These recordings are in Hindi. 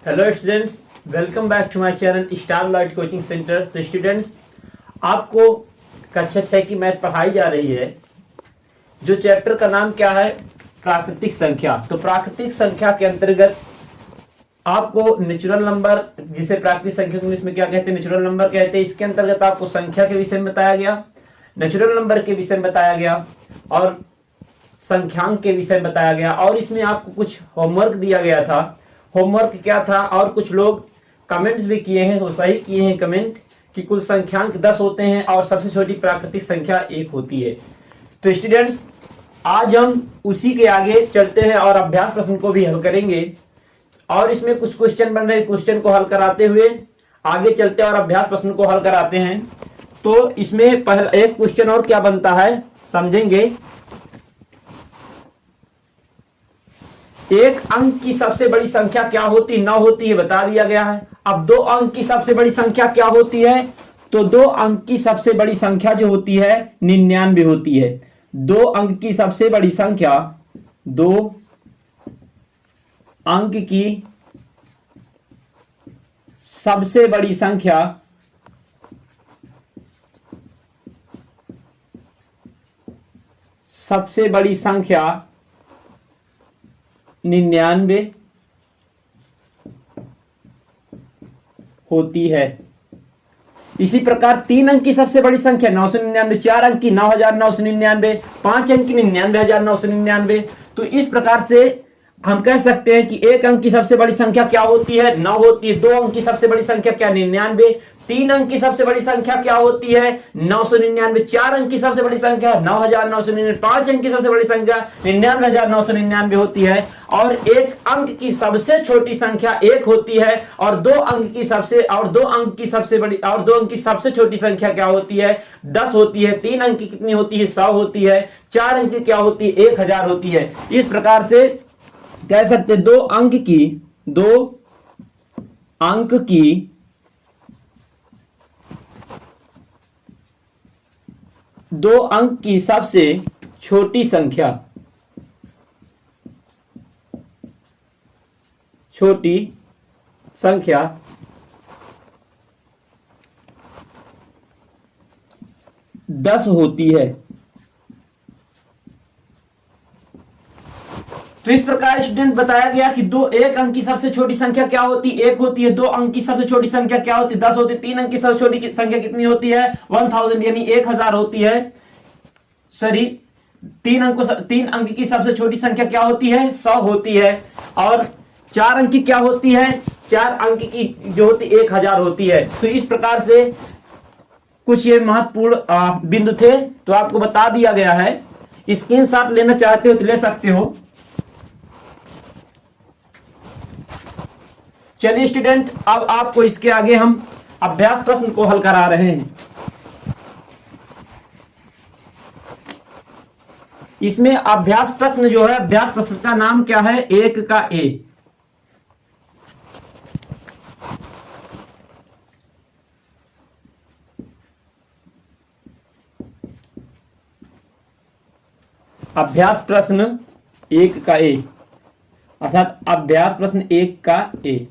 Hello students, welcome back to my channel star light coaching centre. तो स्टूडेंट्स, आपको कक्षा 6 की मैथ पढ़ाई जा रही है। जो चैप्टर का नाम क्या है? प्राकृतिक संख्या। तो प्राकृतिक संख्या के अंतर्गत आपको नेचुरल नंबर, जिसे प्राकृतिक संख्या इंग्लिश में क्या कहते हैं? नेचुरल नंबर कहते हैं। इसके अंतर्गत आपको संख्या के विषय में बताया गया, नेचुरल नंबर के विषय में बताया गया और संख्यांक के विषय में बताया गया। और इसमें आपको कुछ होमवर्क दिया गया था। होमवर्क क्या था? और कुछ लोग कमेंट्स भी किए हैं, वो सही किए हैं कमेंट कि कुल संख्यांक 10 होते हैं और सबसे छोटी प्राकृतिक संख्या 1 होती है। तो स्टूडेंट्स, आज हम उसी के आगे चलते हैं और अभ्यास प्रश्न को भी हल करेंगे। और इसमें कुछ क्वेश्चन बन रहे हैं, क्वेश्चन को हल कराते हुए आगे चलते हैं और अभ्यास प्रश्न को हल कराते हैं। तो इसमें पहला एक क्वेश्चन और क्या बनता है समझेंगे। एक अंक की सबसे बड़ी संख्या क्या होती? 9 होती है, बता दिया गया है। अब 2 अंक की सबसे बड़ी संख्या क्या होती है? तो 2 अंक की सबसे बड़ी संख्या जो होती है 99 होती है। 2 अंक की सबसे बड़ी संख्या, 2 अंक की सबसे बड़ी संख्या सबसे बड़ी संख्या 99 होती है। इसी प्रकार 3 अंक की सबसे बड़ी संख्या 999, 4 अंक की 9999, 5 अंक की 99999। तो इस प्रकार से हम कह सकते हैं कि 1 अंक की सबसे बड़ी संख्या क्या होती है? 9 होती है। 2 अंक की सबसे बड़ी संख्या क्या? 99। 3 अंक की सबसे बड़ी संख्या क्या होती है? 999। 4 अंक की सबसे बड़ी संख्या 9999। 5 अंक की सबसे बड़ी संख्या 99999 होती है। और 1 अंक की सबसे छोटी संख्या 1 होती है। और 2 अंक की सबसे छोटी संख्या क्या होती है? 10 होती है। 3 अंक की कितनी होती है? 100 होती है। 4 अंक की क्या होती है? 1000 होती है। इस प्रकार से कह सकते हैं 2 अंक की सबसे छोटी संख्या 10 होती है। तो इस प्रकार स्टूडेंट बताया गया कि 1 अंक की सबसे छोटी संख्या क्या होती है? 1 होती है। 2 अंक की सबसे छोटी संख्या क्या होती है? 10 होती है। 3 अंक की सबसे छोटी संख्या कितनी होती है? 1000 यानी 1000 होती है। सॉरी, 3 अंक की सबसे छोटी संख्या क्या होती है? 100 होती है। और 4 अंक की क्या होती है? 4 अंक की जो होती है 1000 होती है। तो इस प्रकार से कुछ ये महत्वपूर्ण बिंदु थे, तो आपको बता दिया गया है। स्क्रीनशॉट लेना चाहते हो तो ले सकते हो। चलिए स्टूडेंट, अब आपको इसके आगे हम अभ्यास प्रश्न को हल करा रहे हैं। इसमें अभ्यास प्रश्न जो है, अभ्यास प्रश्न का नाम क्या है? 1 का ए। अभ्यास प्रश्न 1 का ए, अर्थात अभ्यास प्रश्न 1 का ए।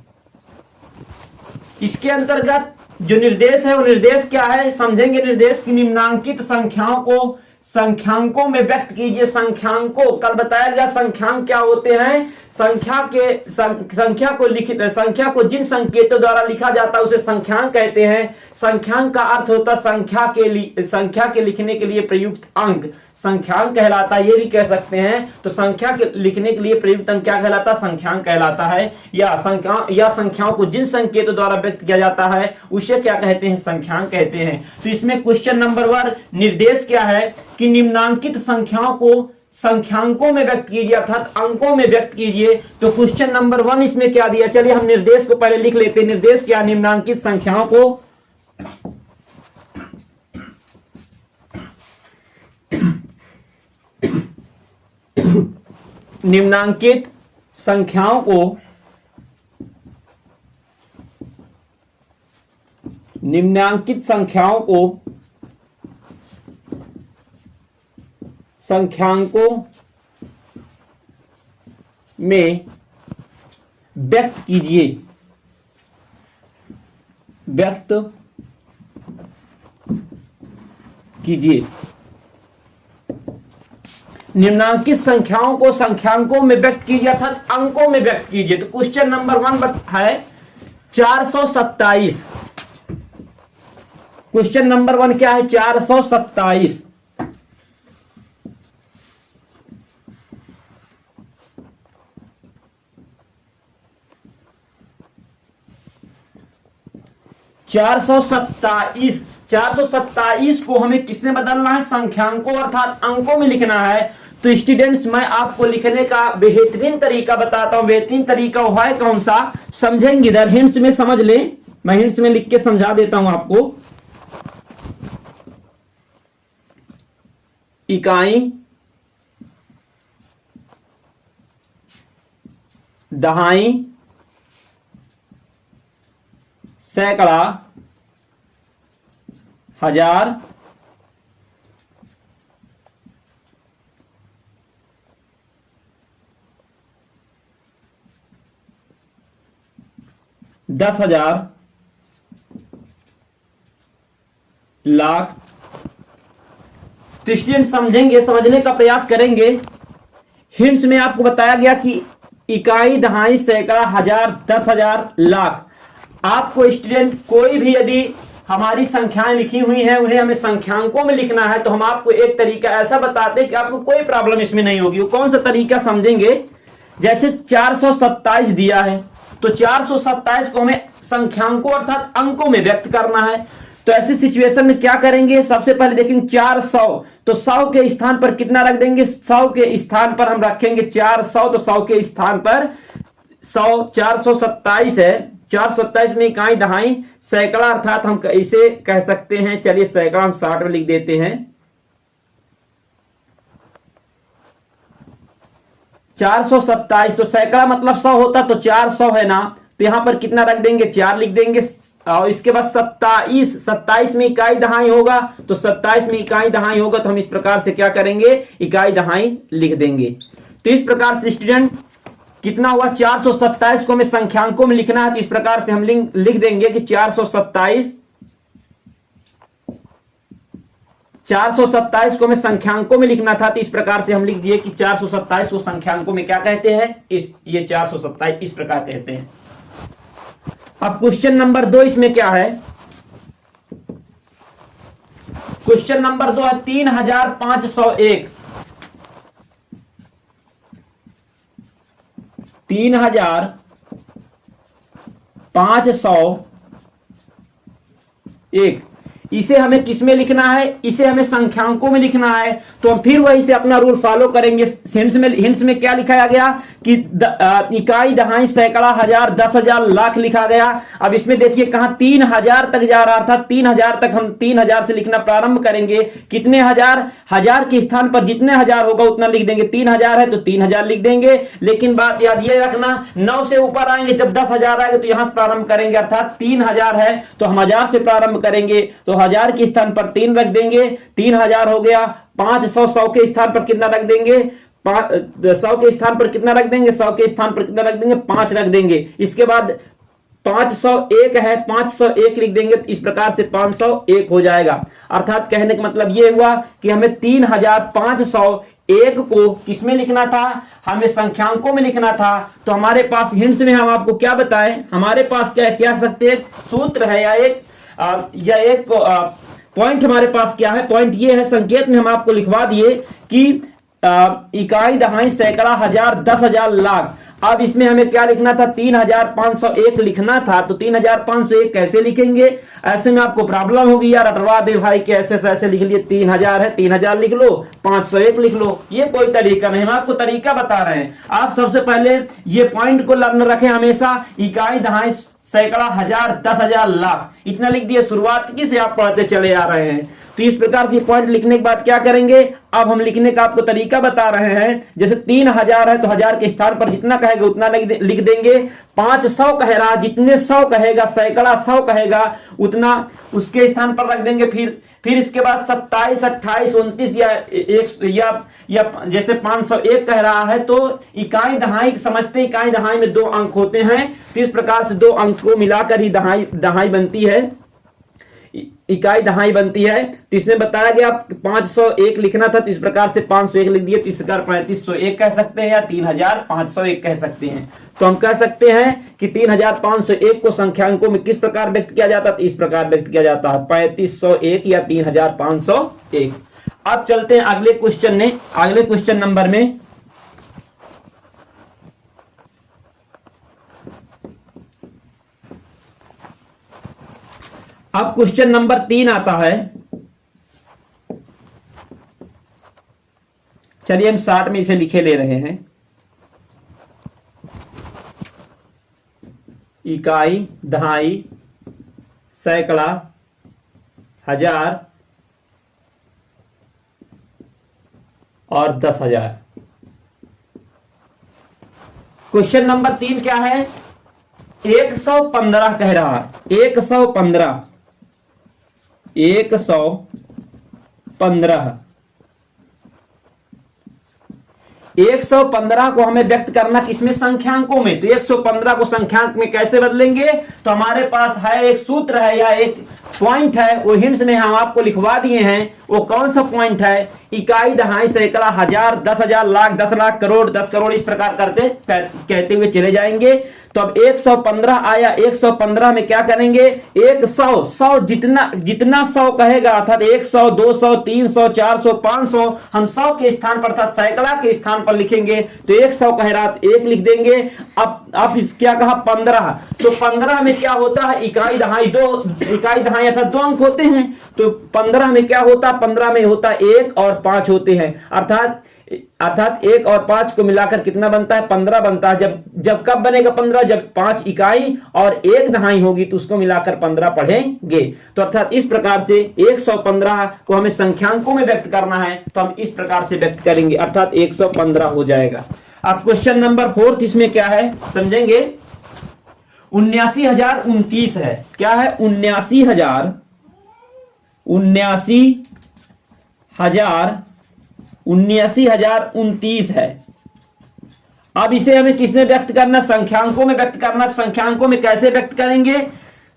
इसके अंतर्गत जो निर्देश है वो निर्देश क्या है समझेंगे। निर्देश की निम्नांकित संख्याओं को संख्यांकों में व्यक्त कीजिए। संख्यांकों, कल बताया गया संख्यांक क्या होते हैं। संख्या को जिन संकेतों द्वारा लिखा जाता है उसे संख्यांक कहते हैं। संख्यांक का अर्थ होता है संख्या के लिखने के लिए प्रयुक्त अंक संख्यांक कहलाता है, ये भी कह सकते हैं। तो संख्या के लिखने के लिए प्रयुक्त अंक क्या कहलाता है? संख्यांक कहलाता है। या संख्याओं को जिन संकेतों द्वारा व्यक्त किया जाता है उसे क्या कहते हैं? संख्यांक कहते हैं। तो इसमें क्वेश्चन नंबर 1 निर्देश क्या है कि निम्नांकित संख्याओं को संख्यांकों में व्यक्त कीजिए, अर्थात अंकों में व्यक्त कीजिए। तो क्वेश्चन नंबर 1 इसमें क्या दिया? चलिए हम निर्देश को पहले लिख लेते हैं। निर्देश क्या? निम्नांकित संख्याओं को निम्नांकित संख्याओं को संख्यांकों में व्यक्त कीजिए। व्यक्त कीजिए। निम्नांकित संख्याओं को संख्यांकों में व्यक्त कीजिए अर्थात अंकों में व्यक्त कीजिए। तो क्वेश्चन नंबर 1 है 427। क्वेश्चन नंबर 1 क्या है? 427। चार सौ सत्ताईस को हमें किसमें बदलना है? संख्यांकों अर्थात अंकों में लिखना है। तो स्टूडेंट्स मैं आपको लिखने का बेहतरीन तरीका बताता हूं। बेहतरीन तरीका हुआ है कौन सा? समझेंगे इधर हिंट्स में समझ लें। मैं हिंट्स में लिख के समझा देता हूं आपको। इकाई, दहाई, सैकड़ा, हजार, दस हजार, लाख। तो स्टूडेंट समझेंगे, समझने का प्रयास करेंगे। हिंट्स में आपको बताया गया कि इकाई, दहाई, सैकड़ा, हजार, 10,000, लाख। आपको स्टूडेंट कोई भी यदि हमारी संख्याएं लिखी हुई हैं उन्हें हमें संख्यांकों में लिखना है तो हम आपको एक तरीका ऐसा बताते हैं कि आपको कोई प्रॉब्लम इसमें नहीं होगी। वो कौन सा तरीका समझेंगे? जैसे 427 दिया है तो 427 को हमें संख्यांकों अर्थात अंकों में व्यक्त करना है। तो ऐसी सिचुएशन में क्या करेंगे? सबसे पहले देखेंगे 400, तो 100 के स्थान पर कितना रख देंगे? 100 के स्थान पर हम रखेंगे 400, तो 100 के स्थान पर 100। 427 है, 427 में इकाई, दहाई, सैकड़ा अर्थात हम इसे कह सकते हैं, चलिए सैकड़ा हम 60 में लिख देते हैं। 427 तो सैकड़ा मतलब 100 होता तो 400 है ना, तो यहां पर कितना रख देंगे? 4 लिख देंगे। और इसके बाद 27 में इकाई दहाई होगा, तो 27 में इकाई दहाई होगा तो हम इस प्रकार से क्या करेंगे? इकाई दहाई लिख देंगे। तो इस प्रकार से स्टूडेंट कितना हुआ? 427 को हमें संख्यांकों में लिखना है तो इस प्रकार से हम लिख देंगे कि 427 को हमें संख्यांकों में लिखना था तो इस प्रकार से हम लिख दिए कि 427 को संख्यांकों में क्या कहते हैं? ये 427 इस प्रकार कहते हैं। अब क्वेश्चन नंबर 2 इसमें क्या है? क्वेश्चन नंबर 2 है 3501। 3501 इसे हमें किसमें लिखना है? इसे हमें संख्यांकों में लिखना है। तो हम फिर वही से अपना रूल फॉलो करेंगे। हिंट्स में क्या लिखाया गया कि इकाई, दहाई, सैकड़ा, हजार, 10,000, लाख लिखा गया। अब इसमें देखिए कहां 3000 तक जा रहा था। 3000 तक हम 3000 से लिखना प्रारंभ करेंगे। कितने हजार? हजार के स्थान पर जितने हजार होगा उतना लिख देंगे। 3000 है तो 3000 लिख देंगे। लेकिन बात याद ये रखना, 9 से ऊपर आएंगे, जब 10,000 आएंगे तो यहां से प्रारंभ करेंगे। अर्थात 3000 है तो हम 1000 से प्रारंभ करेंगे, तो 1000 के स्थान पर 3 रख देंगे। 3000 हो गया। 500, 100 के स्थान पर कितना रख देंगे? 100 के स्थान पर कितना रख देंगे? 100 के स्थान पर कितना रख देंगे? 5 रख देंगे। इसके बाद 501 है, 501 लिख देंगे तो इस प्रकार से 501 हो जाएगा। अर्थात कहने का मतलब ये हुआ कि हमें 3501 को किसमें लिखना था? हमें संख्यांकों में लिखना था। तो हमारे पास हिंट्स में हम आपको क्या बताएं? हमारे पास क्या कह सकते हैं? सूत्र है या एक पॉइंट हमारे पास क्या है? पॉइंट ये है, संकेत में हम आपको लिखवा दिए कि इकाई, दहाई, सैकड़ा, हजार, 10,000, लाख। अब इसमें हमें क्या लिखना था? 3501 लिखना था। तो 3501 कैसे लिखेंगे? ऐसे में आपको प्रॉब्लम होगी, यार अटवा दे भाई कि ऐसे लिख लिए। 3000 है, 3000 लिख लो, 501 लिख लो। ये कोई तरीका नहीं, हम आपको तरीका बता रहे हैं। आप सबसे पहले ये पॉइंट को लर्न रखें हमेशा। इकाई, दहाई, सैकड़ा, हजार, 10,000, लाख, इतना लिख दिए। शुरुआत की से आप पढ़ते चले आ रहे हैं। तो इस प्रकार से पॉइंट लिखने के बाद क्या करेंगे, अब हम लिखने का आपको तरीका बता रहे हैं। जैसे 3000 है तो 1000 के स्थान पर जितना कहेगा उतना लिख देंगे। 500 कह रहा, जितने 100 कहेगा, सैकड़ा 100 कहेगा उतना उसके स्थान पर रख देंगे। फिर इसके बाद 27, 28, 29 या जैसे 501 कह रहा है तो इकाई दहाई समझते, इकाई दहाई में 2 अंक होते हैं, तो इस प्रकार से 2 अंक को मिलाकर ही दहाई बनती है, इकाई दहाई बनती है। तो इसमें बताया गया 501 लिखना था, तो इस प्रकार से 501 लिख दिए, तो इस प्रकार 3501 कह सकते हैं या 3501 कह सकते हैं। तो हम कह सकते हैं कि 3501 को संख्यांकों में किस प्रकार व्यक्त किया जाता है, तो इस प्रकार व्यक्त किया जाता है 3501 या 3501। अब चलते हैं अगले क्वेश्चन नंबर में। अब क्वेश्चन नंबर 3 आता है। चलिए हम 60 में इसे लिखे ले रहे हैं। इकाई, दहाई, सैकड़ा, हजार और 10,000। क्वेश्चन नंबर 3 क्या है, 115 कह रहा है, 115 115 को हमें व्यक्त करना किसमें, संख्यांकों में। तो 115 को संख्यांक में कैसे बदलेंगे, तो हमारे पास है एक सूत्र है या एक पॉइंट है, वो हिंट्स में हम आपको लिखवा दिए हैं। वो कौन सा पॉइंट है, इकाई, दहाई, सैकड़ा, हजार, 10,000, लाख, 10 लाख, करोड़, 10 करोड़, इस प्रकार कहते हुए चले जाएंगे। तो अब 115 आया, 115 में क्या करेंगे, 100 जितना 100 कहेगा, अर्थात 100, 200, 300, 400, 500 हम 100 के स्थान पर अर्थात सैकड़ा के स्थान पर लिखेंगे। तो 100 कह रहा, 1 लिख देंगे। अब इस क्या कहा, 15, तो 15 में क्या होता है, इकाई दहाई 2 अर्थात 2 अंक होते हैं। तो 15 में क्या होता, 15 में होता 1 और 5 होते हैं, अर्थात 1 और 5 को मिलाकर कितना बनता है, 15 बनता है। जब कब बनेगा 15, जब 5 इकाई और 1 दहाई होगी तो उसको मिलाकर 15 पढ़ेंगे। तो अर्थात इस प्रकार से 115 को हमें संख्यांकों में व्यक्त करना है, तो हम इस प्रकार से व्यक्त करेंगे, अर्थात 115 हो जाएगा। अब क्वेश्चन नंबर 4 इसमें क्या है समझेंगे। 79,029 है, क्या है, 79,029 है। अब इसे हमें किसमें व्यक्त करना, संख्यांकों में व्यक्त करना। संख्यांकों में कैसे व्यक्त करेंगे,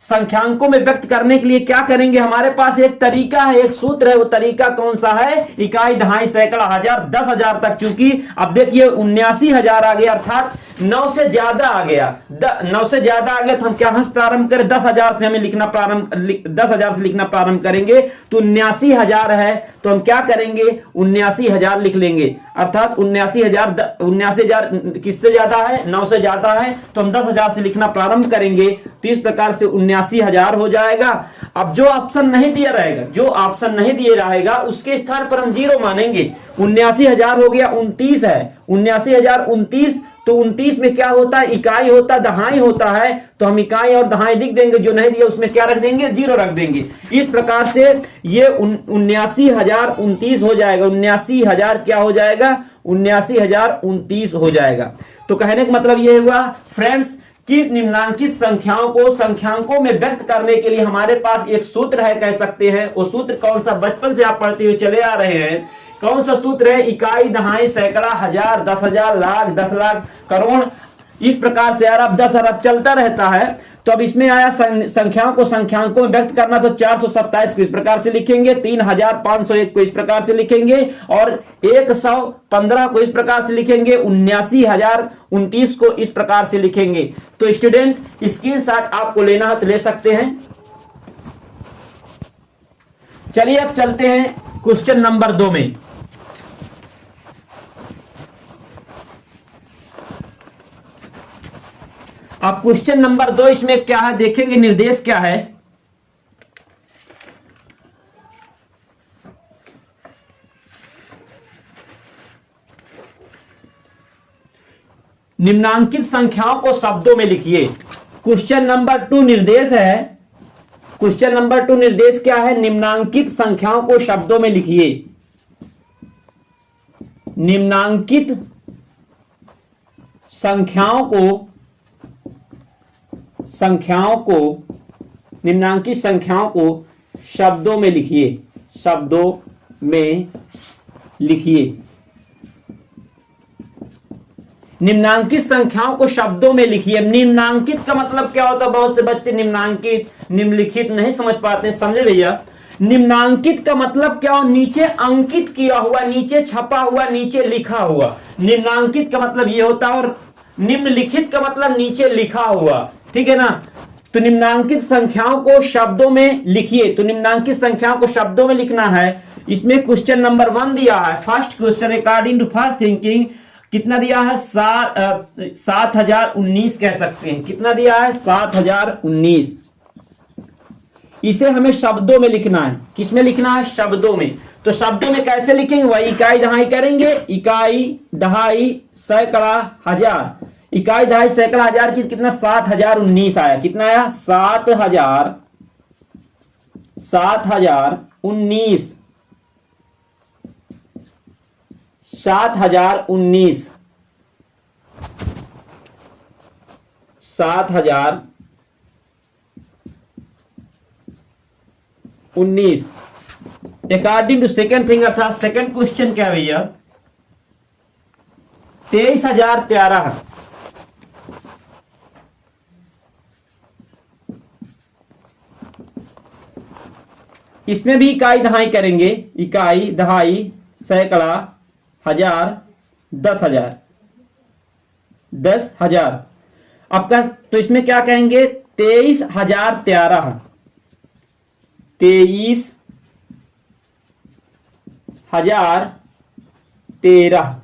संख्यांकों में व्यक्त करने के लिए क्या करेंगे, हमारे पास एक तरीका है, एक सूत्र है। वो तरीका कौन सा है, इकाई, दहाई, सैकड़ा, हजार, 10,000 तक। चूंकि अब देखिए 79,000 आ गया, अर्थात 9 से ज्यादा आ गया, 9 से ज्यादा आ गया, तो हम क्या प्रारंभ करें, 10,000 से हमें लिखना 10,000 से लिखना प्रारंभ करेंगे। तो 79,000 है, तो हम क्या करेंगे, 79,000 लिख लेंगे, अर्थात 79,000 किससे ज्यादा है, 9 से ज्यादा है, तो हम 10,000 से लिखना प्रारंभ करेंगे। तो इस प्रकार से 79,000 हो जाएगा। अब जो ऑप्शन नहीं दिया रहेगा, उसके स्थान पर हम 0 मानेंगे। 79,000 हो गया, 29 है, 79,029, तो 29 में क्या होता है, इकाई होता है, दहाई होता है, तो हम इकाई और दहाई लिख देंगे। जो नहीं दिया उसमें क्या रख देंगे, 0 रख देंगे। इस प्रकार से ये 79,029 हो जाएगा। 79,000 क्या हो जाएगा, 79,029 हो जाएगा। तो कहने का मतलब ये हुआ फ्रेंड्स कि निम्नांकित संख्याओं को संख्यांकों में व्यक्त करने के लिए हमारे पास एक सूत्र है, कह सकते हैं। वो सूत्र कौन सा, बचपन से आप पढ़ते हुए चले आ रहे हैं। कौन सा सूत्र है, इकाई, दहाई, सैकड़ा, हजार, 10,000, लाख, 10 लाख, करोड़, इस प्रकार से अरब, 10 अरब चलता रहता है। तो अब इसमें आया संख्याओं को संख्यांकों में व्यक्त करना, तो 427 को इस प्रकार से लिखेंगे, 3,501 को इस प्रकार से लिखेंगे और 115 को इस प्रकार से लिखेंगे, 79,029 को इस प्रकार से लिखेंगे। तो स्टूडेंट स्क्रीनशॉट आपको लेना है तो ले सकते हैं। चलिए अब चलते हैं क्वेश्चन नंबर 2 में। अब क्वेश्चन नंबर 2 इसमें क्या है देखेंगे, निर्देश क्या है। निम्नांकित संख्याओं को शब्दों में लिखिए। क्वेश्चन नंबर 2 निर्देश है क्वेश्चन नंबर 2 निर्देश क्या है? निम्नांकित संख्याओं को शब्दों में लिखिए। निम्नांकित संख्याओं को शब्दों में लिखिए। शब्दों में लिखिए। निम्नांकित संख्याओं को शब्दों में लिखिए। निम्नांकित का मतलब क्या होता है? बहुत से बच्चे निम्नांकित, निम्नलिखित नहीं समझ पाते। समझे भैया? निम्नांकित का मतलब क्या हो? नीचे अंकित किया हुआ, नीचे छपा हुआ, नीचे लिखा हुआ। निम्नांकित का मतलब ये होता है, और निम्नलिखित का मतलब नीचे लिखा हुआ। ठीक है ना? तो निम्नांकित संख्याओं को शब्दों में लिखिए। तो निम्नांकित संख्याओं को शब्दों में लिखना है। इसमें क्वेश्चन नंबर 1 दिया है। First question according to fast thinking कितना दिया है? 7019 कह सकते हैं। कितना दिया है? 7019। इसे हमें शब्दों में लिखना है। किसमें लिखना है? शब्दों में। तो शब्दों में कैसे लिखेंगे? वही इकाई दहाई करेंगे। इकाई दहाई सैकड़ा हजार। इकाई दहाई सैकड़ा हजार की कितना? 7019 आया। कितना आया? 7019। 7019 अकॉर्डिंग टू सेकेंड थिंग अर्थात सेकेंड क्वेश्चन क्या भैया? 23013। इसमें भी इकाई दहाई करेंगे। इकाई दहाई सैकड़ा हजार 10,000। 10,000 आपका। तो इसमें क्या कहेंगे? 23,013। 23,013।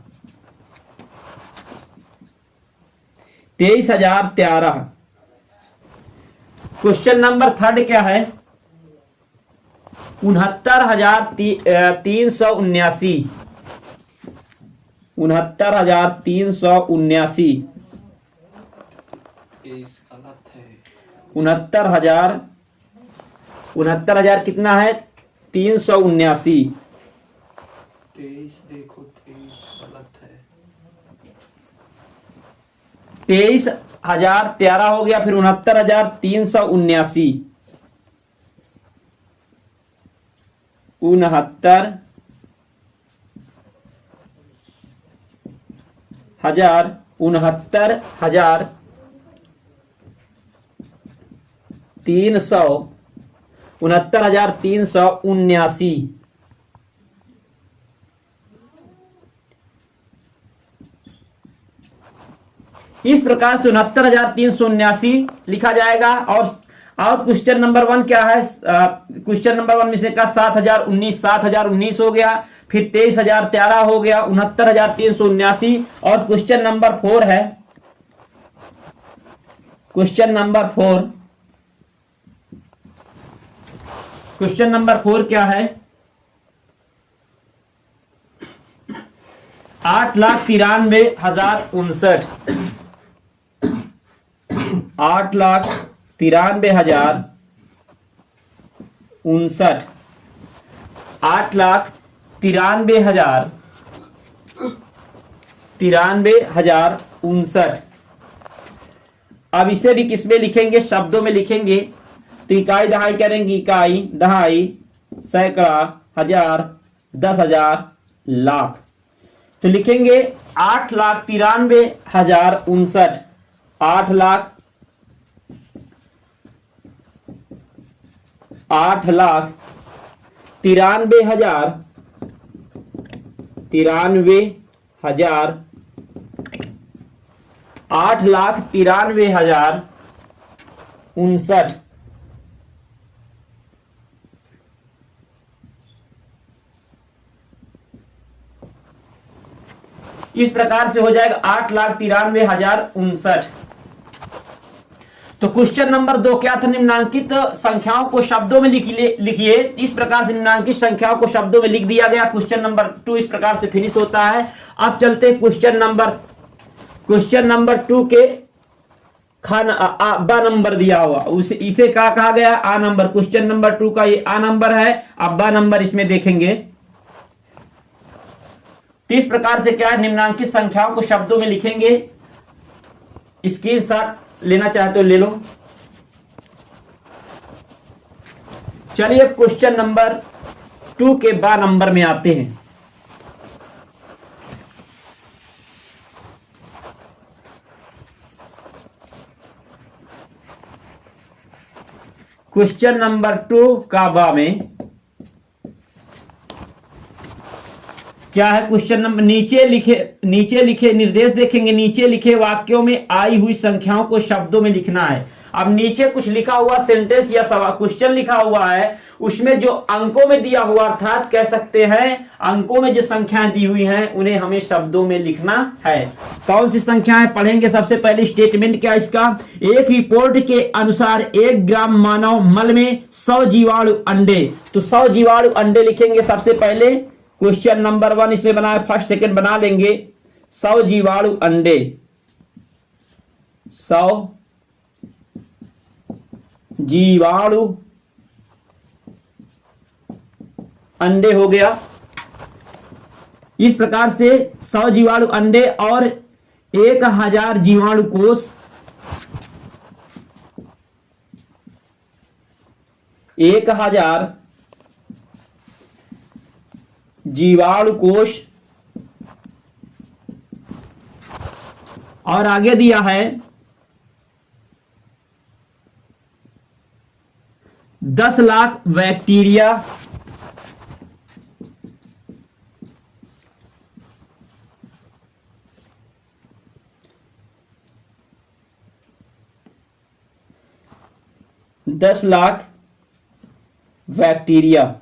23,013। क्वेश्चन नंबर 3 क्या है? 69,379। 69,379। 69,000 कितना है? 379। 23 देखो, 23 गलत है। 23,013 हो गया, फिर 69,379। 69,379। इस प्रकार से 69,379 लिखा जाएगा। और क्वेश्चन नंबर 1 क्या है? क्वेश्चन नंबर 1 में से का 7019 हो गया, फिर 23,013 हो गया, 69,379। और क्वेश्चन नंबर 4 है। क्वेश्चन नंबर 4 क्या है? 8,93,059। 8,93,059। 8,93,059। अब इसे भी किसमें लिखेंगे? शब्दों में लिखेंगे। तो इकाई दहाई करेंगे। इकाई दहाई सैकड़ा हजार 10,000 लाख। तो लिखेंगे 8,93,059। 8,93,059। इस प्रकार से हो जाएगा 8,93,059। तो क्वेश्चन नंबर 2 क्या था? निम्नांकित संख्याओं को शब्दों में लिखिए। इस प्रकार से निम्नांकित संख्याओं को शब्दों में लिख दिया गया। क्वेश्चन नंबर 2 इस प्रकार से फिनिश होता है। अब चलते क्वेश्चन नंबर 2 के बा नंबर दिया हुआ, उसे इसे क्या कहा गया? आ नंबर। क्वेश्चन नंबर 2 का ये आ नंबर है। अब बा नंबर इसमें देखेंगे। तो इस प्रकार से क्या है, निम्नांकित संख्याओं को शब्दों में लिखेंगे। स्क्रीनशॉट लेना चाहे तो ले लो। चलिए क्वेश्चन नंबर 2 के बा नंबर में आते हैं। क्वेश्चन नंबर 2 का बा में क्या है? क्वेश्चन नंबर नीचे लिखे निर्देश देखेंगे। नीचे लिखे वाक्यों में आई हुई संख्याओं को शब्दों में लिखना है। अब नीचे कुछ लिखा हुआ सेंटेंस या सवाल क्वेश्चन लिखा हुआ है, उसमें जो अंकों में दिया हुआ, अर्थात कह सकते हैं अंकों में जो संख्याएं दी हुई हैं उन्हें हमें शब्दों में लिखना है। कौन सी संख्याएं पढ़ेंगे? सबसे पहले स्टेटमेंट क्या इसका? एक रिपोर्ट के अनुसार 1 ग्राम मानव मल में 100 जीवाणु अंडे। तो 100 जीवाणु अंडे लिखेंगे सबसे पहले। क्वेश्चन नंबर 1 इसमें बना है, फर्स्ट सेकंड बना लेंगे। 100 जीवाणु अंडे, 100 जीवाणु अंडे हो गया। इस प्रकार से 100 जीवाणु अंडे और 1000 जीवाणु कोष, 1000 जीवाणु कोष। और आगे दिया है 10 लाख बैक्टीरिया, 10 लाख बैक्टीरिया।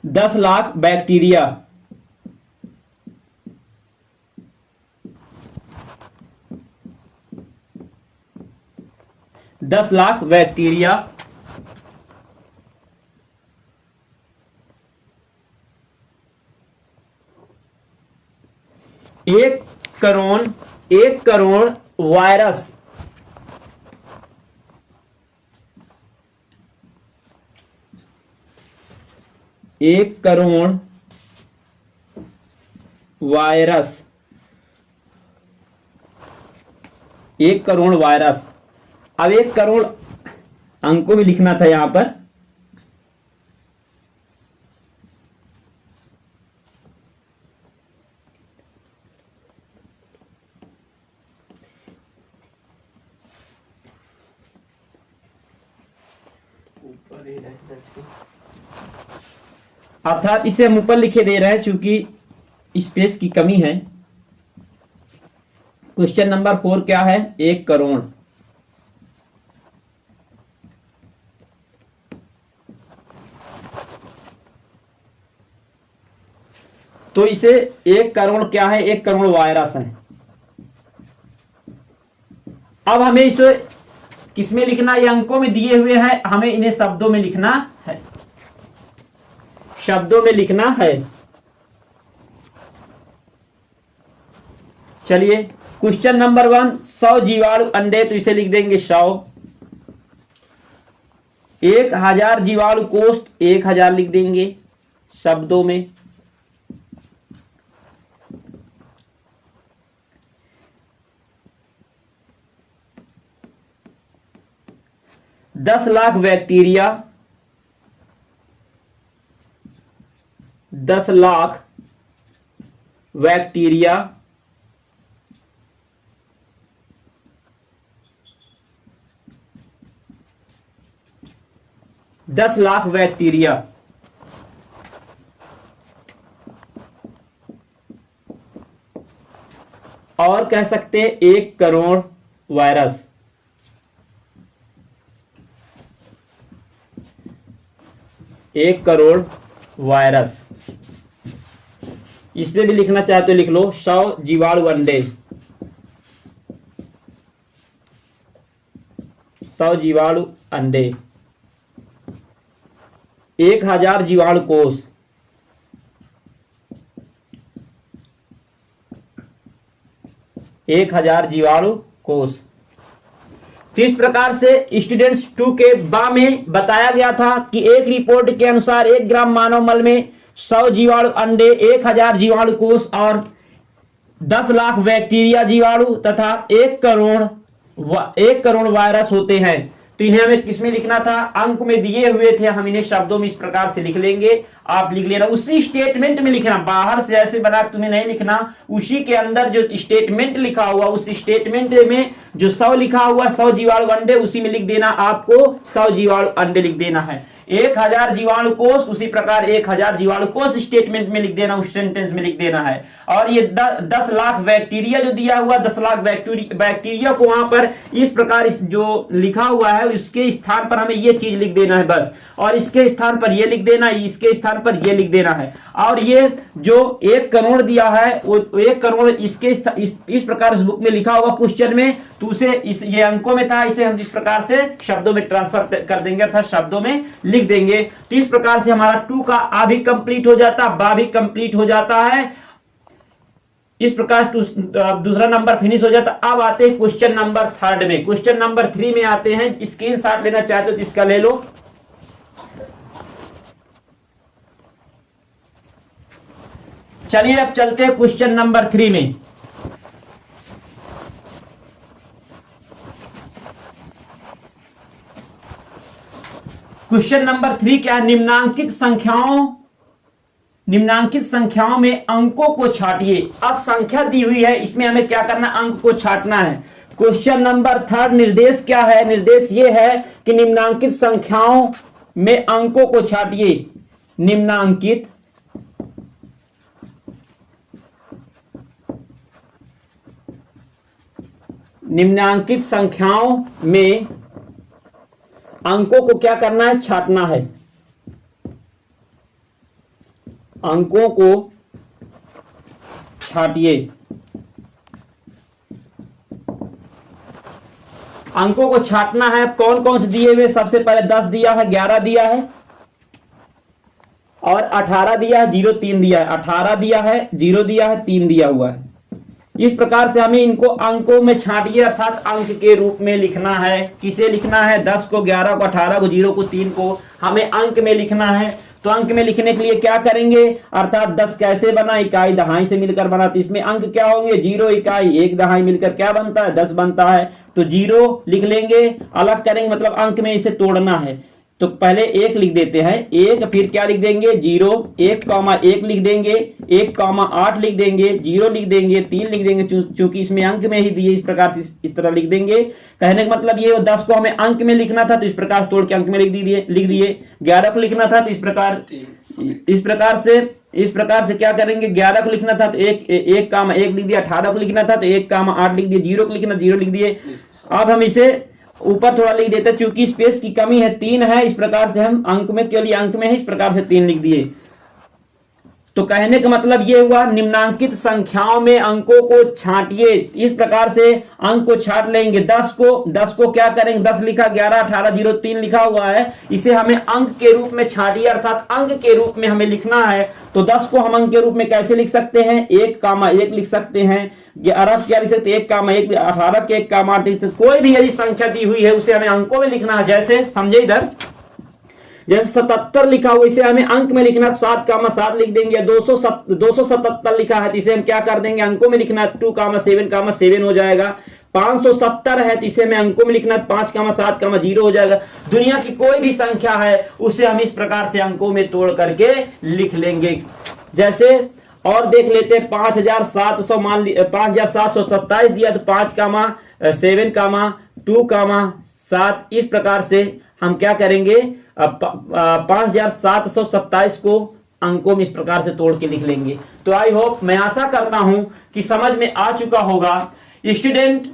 दस लाख बैक्टीरिया, दस लाख बैक्टीरिया। एक करोड़ वायरस, एक करोड़ वायरस, 1 करोड़ वायरस। अब 1 करोड़ अंकों में लिखना था यहां पर। ऊपर ही रहना चाहिए, अर्थात इसे हम ऊपर लिखे दे रहे हैं चूंकि स्पेस की कमी है। क्वेश्चन नंबर 4 क्या है? 1 करोड़। तो इसे 1 करोड़ क्या है? 1 करोड़ वायरस है। अब हमें इसे किसमें लिखना? ये अंकों में दिए हुए हैं, हमें इन्हें शब्दों में लिखना है, शब्दों में लिखना है। चलिए क्वेश्चन नंबर 1, 100 जीवाणु अंडे, तो इसे लिख देंगे 100। 1000 जीवाणु कोष, 1000 लिख देंगे शब्दों में। दस लाख बैक्टीरिया, 10 लाख बैक्टीरिया। दस लाख बैक्टीरिया। और कह सकते हैं 1 करोड़ वायरस। एक करोड़ वायरस। इस पे भी लिखना चाहते तो लिख लो 100 जीवाणु अंडे, 100 जीवाणु अंडे, 1000 जीवाणु कोष, 1000 जीवाणु कोष। तो इस प्रकार से स्टूडेंट्स 2 के बा में बताया गया था कि एक रिपोर्ट के अनुसार 1 ग्राम मानव मल में 100 जीवाणु अंडे, 1000 जीवाणु कोष और 10 लाख बैक्टीरिया जीवाणु तथा 1 करोड़ वायरस होते हैं। तो इन्हें हमें किसमें लिखना था, अंक में दिए हुए थे, हम इन्हें शब्दों में इस प्रकार से लिख लेंगे। आप लिख लेना, उसी स्टेटमेंट में लिखना, बाहर से ऐसे बना के तुम्हें नहीं लिखना, उसी के अंदर जो स्टेटमेंट लिखा हुआ उस स्टेटमेंट में जो 100 लिखा हुआ 100 जीवाणु अंडे उसी में लिख देना, आपको 100 जीवाणु अंडे लिख देना है। 1000 जीवाणु कोष, उसी प्रकार 1000 जीवाणु कोष स्टेटमेंट में लिख देना, उस सेंटेंस में लिख देना है। और ये 10 लाख बैक्टीरिया जो दिया हुआ 10 लाख बैक्टीरिया को वहां पर इस प्रकार जो लिखा हुआ है उसके स्थान पर हमें ये चीज लिख देना है बस, और इसके स्थान पर ये लिख देना, इसके स्थान पर ये लिख देना है। और ये जो 1 करोड़ दिया है वो 1 करोड़ इसके इस प्रकार इस बुक में लिखा हुआ क्वेश्चन में, तो उसे ये अंकों में था, इसे हम इस प्रकार से शब्दों में ट्रांसफर कर देंगे अर्थात शब्दों में लिख देंगे। तो इस प्रकार से हमारा 2 का आ भी कंप्लीट हो जाता, बा भी कंप्लीट हो जाता है। इस प्रकार दूसरा नंबर फिनिश हो जाता। अब आते हैं क्वेश्चन नंबर 3 में। क्वेश्चन नंबर 3 में आते हैं, स्क्रीनशॉट लेना चाहते हो तो इसका ले लो। चलिए अब चलते हैं क्वेश्चन नंबर 3 में। क्वेश्चन नंबर 3 क्या है, निम्नांकित संख्याओं में अंकों को छाटिए। अब संख्या दी हुई है, इसमें हमें क्या करना, अंक को छाटना है। क्वेश्चन नंबर 3 निर्देश क्या है, निर्देश ये है कि निम्नांकित संख्याओं में अंकों को छाटिए। निम्नांकित संख्याओं में अंकों को क्या करना है, छाटना है। अंकों को छाटिए। अंकों को छाटना है। कौन कौन से दिए हुए, सबसे पहले 10 दिया है, 11 दिया है और 18 दिया है, 0 3 दिया है, 18 दिया है, 0 दिया है, 3 दिया हुआ है। इस प्रकार से हमें इनको अंकों में छाटिए अर्थात अंक के रूप में लिखना है। किसे लिखना है, 10 को, 11 को, 18 को, 0 को, 3 को हमें अंक में लिखना है। तो अंक में लिखने के लिए क्या करेंगे, अर्थात 10 कैसे बना, इकाई दहाई से मिलकर बना, तो इसमें अंक क्या होंगे, 0 इकाई 1 दहाई मिलकर क्या बनता है, 10 बनता है। तो 0 लिख लेंगे, अलग करेंगे, मतलब अंक में इसे तोड़ना है। तो पहले 1 लिख देते हैं, 1, फिर क्या लिख देंगे, 0, 1,1 लिख देंगे, 1,8 लिख देंगे, 0 लिख देंगे, 3 लिख देंगे, चूंकि इसमें अंक में ही दिए, इस प्रकार से इस तरह लिख देंगे। कहने का मतलब ये 10 को हमें अंक में लिखना था तो इस प्रकार तोड़ के अंक में लिख दिए। 11 को लिखना था तो इस प्रकार से क्या करेंगे, 11 को लिखना था तो 1,1 लिख दिया, 18 को लिखना था तो 1,8 लिख दिया, 0 को लिखना 0 लिख दिए। अब हम इसे ऊपर थोड़ा लिख देते हैं, क्योंकि स्पेस की कमी है, 3 है, इस प्रकार से हम अंक में, केवल अंक में है, इस प्रकार से 3 लिख दिए। तो कहने का मतलब ये हुआ, निम्नांकित संख्याओं में अंकों को छांटिए। इस प्रकार से अंक को छांट लेंगे। 10 को क्या करेंगे, 10 लिखा, 11, 18, 0, 3 लिखा हुआ है, इसे हमें अंक के रूप में छांटिए अर्थात अंक के रूप में हमें लिखना है। तो 10 को हम अंक के रूप में कैसे लिख सकते हैं, 1,1 लिख सकते हैं, 11 क्या लिख सकते हैं, 1,1, 18 के 1,8 लिख सकते। कोई भी यदि संख्या दी हुई है उसे हमें अंकों में लिखना है। जैसे समझे इधर, जैसे 77 लिखा हुआ, इसे हमें अंक में लिखना है, 7,7 लिख देंगे। 277 लिखा है तो इसे हम क्या कर देंगे, अंकों में लिखना है, 2,7 हो जाएगा। 570 है तो इसे हमें अंकों में लिखना है, 5,7, 0 हो जाएगा। दुनिया की कोई भी संख्या है उसे हम इस प्रकार से अंकों में तोड़ करके लिख लेंगे। जैसे और देख लेते हैं, 5,727 दिया तो 5,7, 2,7 इस प्रकार से हम क्या करेंगे, 5,727 को अंकों में इस प्रकार से तोड़ के लिख लेंगे। तो आई होप, मैं आशा करता हूं कि समझ में आ चुका होगा। स्टूडेंट,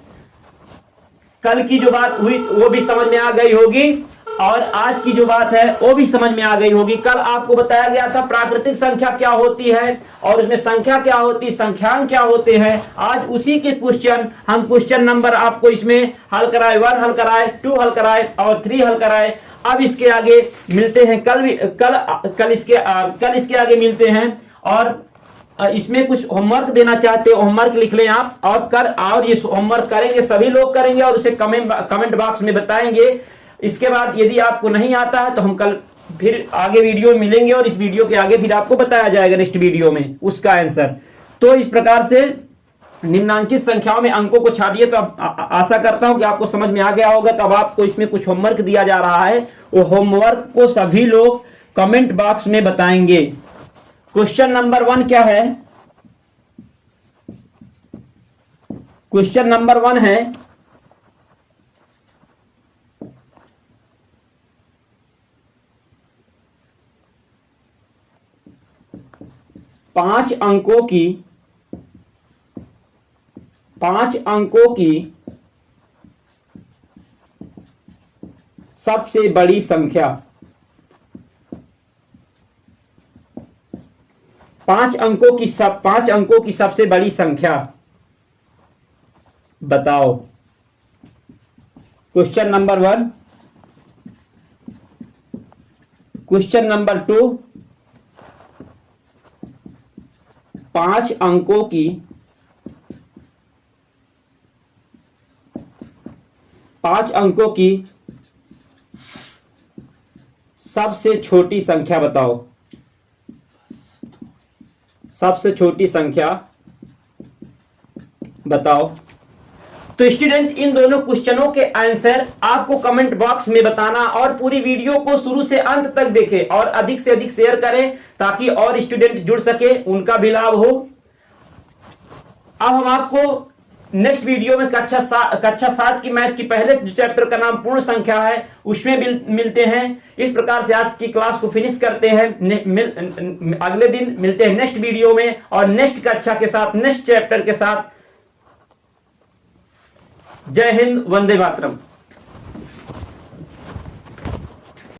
कल की जो बात हुई वो भी समझ में आ गई होगी। और आज की जो बात है वो भी समझ में आ गई होगी। कल आपको बताया गया था प्राकृतिक संख्या क्या होती है और उसमें संख्या क्या होती है, संख्यांक क्या होते हैं। आज उसी के क्वेश्चन हम क्वेश्चन नंबर आपको इसमें हल कराए, 1 हल कराए, 2 हल कराए और 3 हल कराए। अब इसके आगे मिलते हैं कल इसके आगे मिलते हैं। और इसमें कुछ होमवर्क देना चाहते हो, होमवर्क लिख लें आप और ये होमवर्क करेंगे, सभी लोग करेंगे और उसे कमेंट बॉक्स में बताएंगे। इसके बाद यदि आपको नहीं आता है तो हम कल फिर आगे वीडियो में मिलेंगे और इस वीडियो के आगे फिर आपको बताया जाएगा नेक्स्ट वीडियो में उसका आंसर। तो इस प्रकार से निम्नांकित संख्याओं में अंकों को छाटिए। तो आशा करता हूं कि आपको समझ में आ गया होगा। तो अब आपको इसमें कुछ होमवर्क दिया जा रहा है, वो होमवर्क को सभी लोग कमेंट बॉक्स में बताएंगे। क्वेश्चन नंबर 1 क्या है? क्वेश्चन नंबर 1 है 5 अंकों की सबसे बड़ी संख्या। 5 अंकों की सबसे बड़ी संख्या बताओ। Question number 1। क्वेश्चन नंबर 2, 5 अंकों की सबसे छोटी संख्या बताओ। सबसे छोटी संख्या बताओ। तो स्टूडेंट इन दोनों क्वेश्चनों के आंसर आपको कमेंट बॉक्स में बताना और पूरी वीडियो को शुरू से अंत तक देखें और अधिक से अधिक शेयर करें ताकि और स्टूडेंट जुड़ सके, उनका भी लाभ हो। अब हम आपको नेक्स्ट वीडियो में कक्षा 7 की मैथ की पहले जो चैप्टर का नाम पूर्ण संख्या है उसमें मिलते हैं। इस प्रकार से आज की क्लास को फिनिश करते हैं। अगले दिन मिलते हैं नेक्स्ट वीडियो में और नेक्स्ट कक्षा के साथ, नेक्स्ट चैप्टर के साथ। जय हिंद, वंदे मातरम।